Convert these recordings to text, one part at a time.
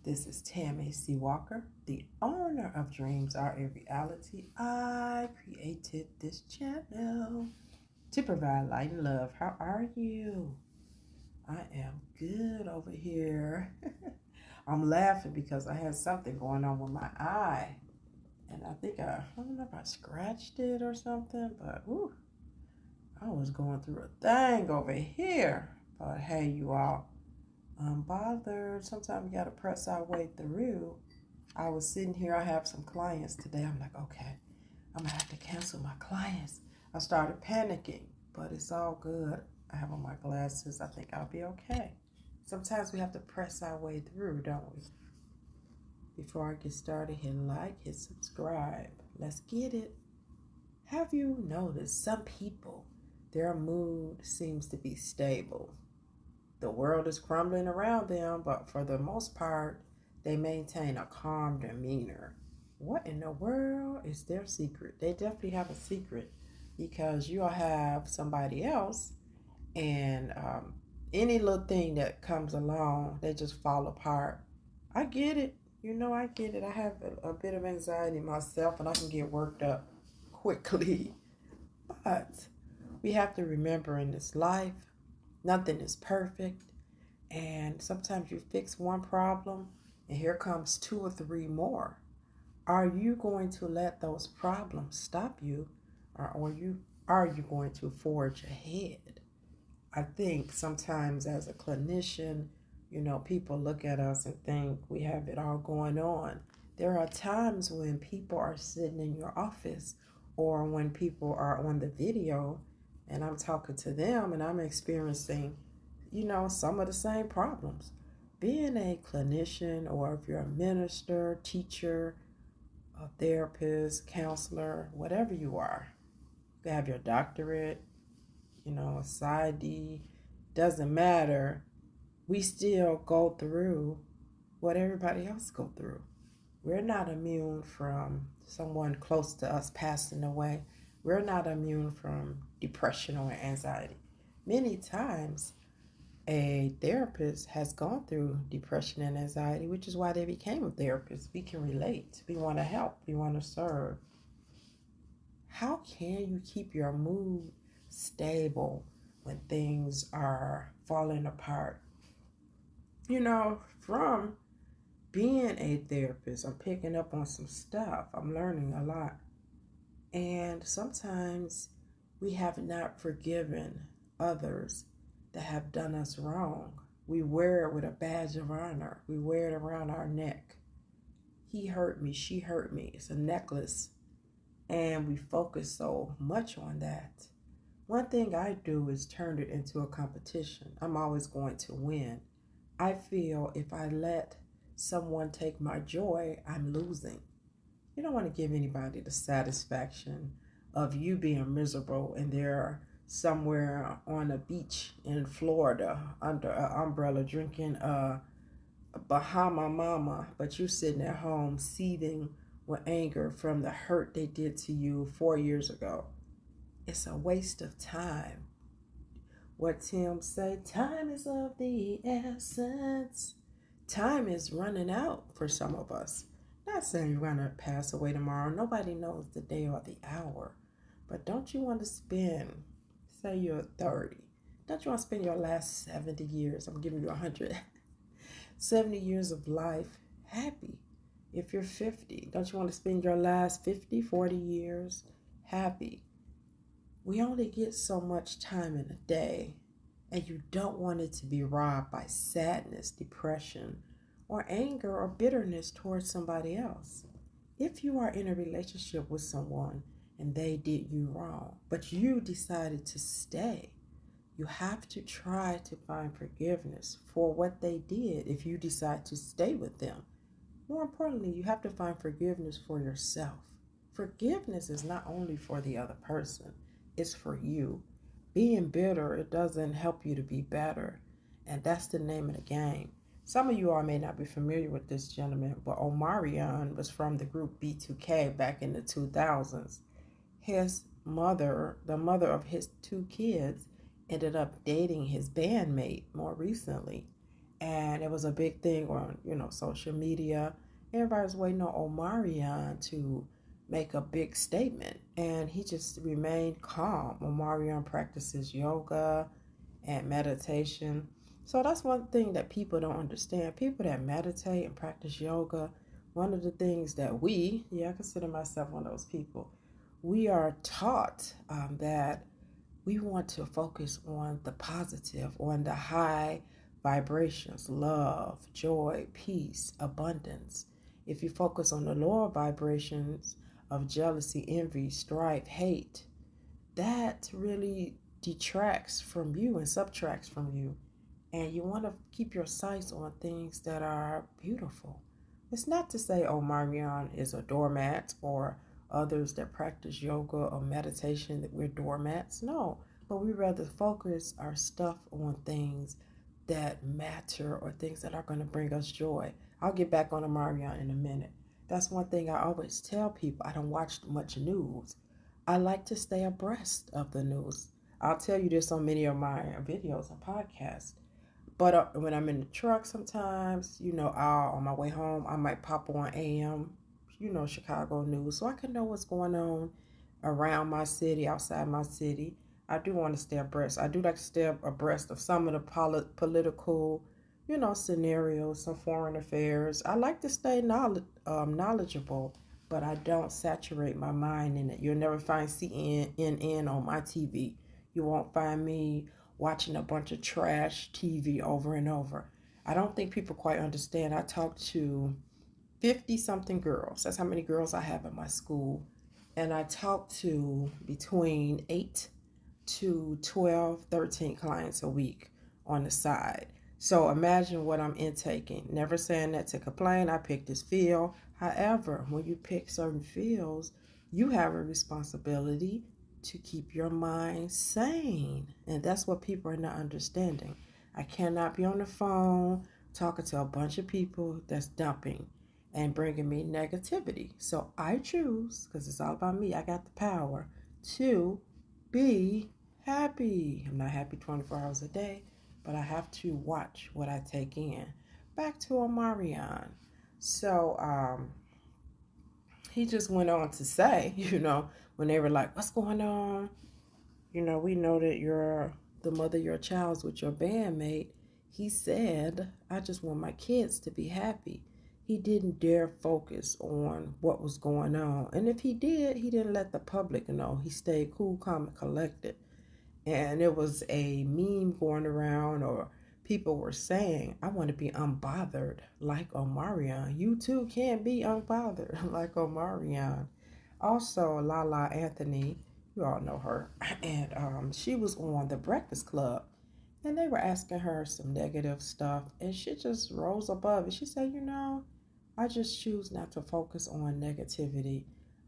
This is Tammy C. Walker, the owner of Dreams Are a Reality. I created this channel to provide light and love. How are you? I am good over here. I'm laughing because I had something going on with my eye. And I don't know if I scratched it or something, but I was going through a thing over here. But hey, you all. Unbothered. Sometimes you got to press our way through. I was sitting here. I have some clients today. I'm like, okay, I'm going to have to cancel my clients. I started panicking, but it's all good. I have on my glasses. I think I'll be okay. Sometimes we have to press our way through, don't we? Before I get started, hit like, hit subscribe. Let's get it. Have you noticed some people, their mood seems to be stable? The world is crumbling around them, but for the most part, they maintain a calm demeanor. What in the world is their secret? They definitely have a secret, because you'll have somebody else and any little thing that comes along, they just fall apart. I get it. I get it. I have a bit of anxiety myself, and I can get worked up quickly. But we have to remember, in this life, nothing is perfect, and sometimes you fix one problem and here comes two or three more. Are you going to let those problems stop you, or are you going to forge ahead? I think sometimes as a clinician, people look at us and think we have it all going on. There are times when people are sitting in your office, or when people are on the video and I'm talking to them and I'm experiencing, some of the same problems. Being a clinician, or if you're a minister, teacher, a therapist, counselor, whatever you are, you have your doctorate, a PsyD, doesn't matter. We still go through what everybody else go through. We're not immune from someone close to us passing away. We're not immune from depression or anxiety. Many times, a therapist has gone through depression and anxiety, which is why they became a therapist. We can relate. We want to help. We want to serve. How can you keep your mood stable when things are falling apart? From being a therapist, I'm picking up on some stuff. I'm learning a lot. And sometimes we have not forgiven others that have done us wrong. We wear it with a badge of honor. We wear it around our neck. He hurt me, she hurt me. It's a necklace. And we focus so much on that. One thing I do is turn it into a competition. I'm always going to win. I feel if I let someone take my joy, I'm losing. You don't want to give anybody the satisfaction of you being miserable and they're somewhere on a beach in Florida under an umbrella drinking a Bahama Mama, but you're sitting at home seething with anger from the hurt they did to you 4 years ago. It's a waste of time. What Tim say, time is of the essence. Time is running out for some of us. Not saying you're going to pass away tomorrow. Nobody knows the day or the hour. But don't you want to spend, say you're 30, don't you want to spend your last 70 years, I'm giving you 100, 70 years of life happy? If you're 50, don't you want to spend your last 50, 40 years happy? We only get so much time in a day, and you don't want it to be robbed by sadness, depression, or anger or bitterness towards somebody else. If you are in a relationship with someone and they did you wrong, but you decided to stay, you have to try to find forgiveness for what they did if you decide to stay with them. More importantly, you have to find forgiveness for yourself. Forgiveness is not only for the other person, it's for you. Being bitter, it doesn't help you to be better. And that's the name of the game. Some of you all may not be familiar with this gentleman, but Omarion was from the group B2K back in the 2000s. His mother, the mother of his two kids, ended up dating his bandmate more recently. And it was a big thing on, social media. Everybody was waiting on Omarion to make a big statement, and he just remained calm. Omarion practices yoga and meditation. So that's one thing that people don't understand. People that meditate and practice yoga, one of the things that I consider myself one of those people, we are taught that we want to focus on the positive, on the high vibrations, love, joy, peace, abundance. If you focus on the lower vibrations of jealousy, envy, strife, hate, that really detracts from you and subtracts from you. And you want to keep your sights on things that are beautiful. It's not to say, oh, Marianne is a doormat, or others that practice yoga or meditation that we're doormats. No, but we rather focus our stuff on things that matter or things that are going to bring us joy. I'll get back on the Marianne in a minute. That's one thing I always tell people. I don't watch much news. I like to stay abreast of the news. I'll tell you this on many of my videos and podcasts. But when I'm in the truck sometimes, on my way home, I might pop on AM, Chicago news, so I can know what's going on around my city, outside my city. I do want to stay abreast. I do like to stay abreast of some of the political, scenarios, some foreign affairs. I like to stay knowledgeable, but I don't saturate my mind in it. You'll never find CNN on my TV. You won't find me watching a bunch of trash TV over and over. I don't think people quite understand. I talk to 50 something girls. That's how many girls I have at my school. And I talk to between 8 to 12, 13 clients a week on the side. So imagine what I'm intaking. Never saying that to complain. I pick this field. However, when you pick certain fields, you have a responsibility to keep your mind sane. And that's what people are not understanding. I cannot be on the phone talking to a bunch of people that's dumping and bringing me negativity. So I choose, because it's all about me, I got the power to be happy. I'm not happy 24 hours a day, but I have to watch what I take in. Back to Omarion. So he just went on to say, when they were like, what's going on? We know that you're the mother of your child's with your bandmate. He said, I just want my kids to be happy. He didn't dare focus on what was going on. And if he did, he didn't let the public know. He stayed cool, calm, and collected. And it was a meme going around, or people were saying, I want to be unbothered like Omarion. You too can be unbothered like Omarion. Also, Lala Anthony, you all know her, and she was on the Breakfast Club, and they were asking her some negative stuff, and she just rose above it. She said, I just choose not to focus on negativity.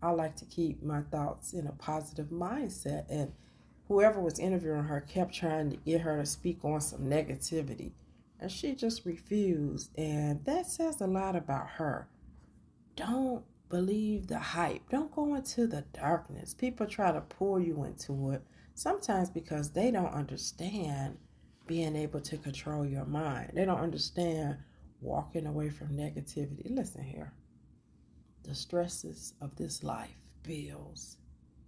I like to keep my thoughts in a positive mindset. And whoever was interviewing her kept trying to get her to speak on some negativity, and she just refused. And that says a lot about her. Don't believe the hype. Don't go into the darkness. People try to pull you into it, sometimes because they don't understand being able to control your mind. They don't understand walking away from negativity. Listen here. The stresses of this life, bills,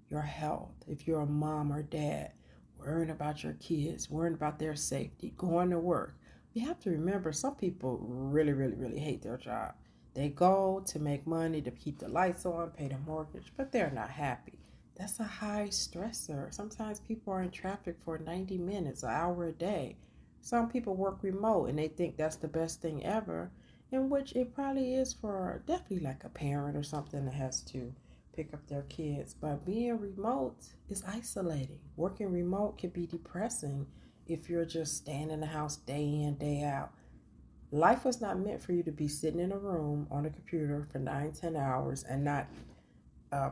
your health, if you're a mom or dad, worrying about your kids, worrying about their safety, going to work. You have to remember, some people really, really, really hate their job. They go to make money, to keep the lights on, pay the mortgage, but they're not happy. That's a high stressor. Sometimes people are in traffic for 90 minutes, an hour a day. Some people work remote and they think that's the best thing ever, in which it probably is for definitely like a parent or something that has to pick up their kids. But being remote is isolating. Working remote can be depressing if you're just staying in the house day in, day out. Life was not meant for you to be sitting in a room on a computer for 9-10 hours and not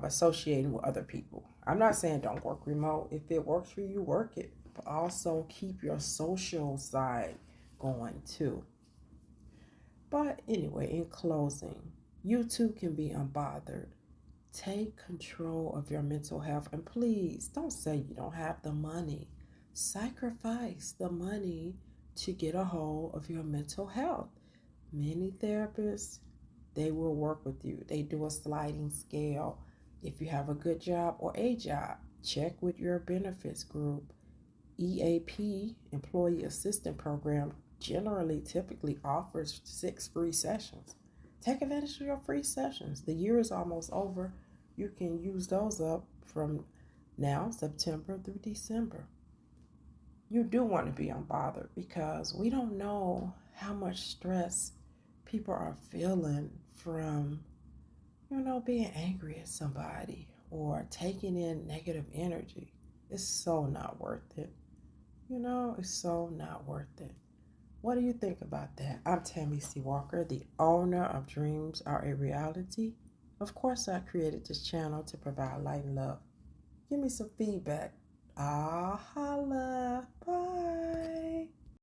associating with other people. I'm not saying don't work remote. If it works for you, work it. But also keep your social side going too. But anyway, in closing, you too can be unbothered. Take control of your mental health, and please don't say you don't have the money. Sacrifice the money to get a hold of your mental health. Many therapists, they will work with you. They do a sliding scale. If you have a good job or a job, check with your benefits group. EAP, Employee Assistance Program, typically offers 6 free sessions. Take advantage of your free sessions. The year is almost over. You can use those up from now, September through December. You do want to be unbothered because we don't know how much stress people are feeling from, being angry at somebody or taking in negative energy. It's so not worth it. It's so not worth it. What do you think about that? I'm Tammy C. Walker, the owner of Dreams Are a Reality. Of course, I created this channel to provide light and love. Give me some feedback. Ah, holla.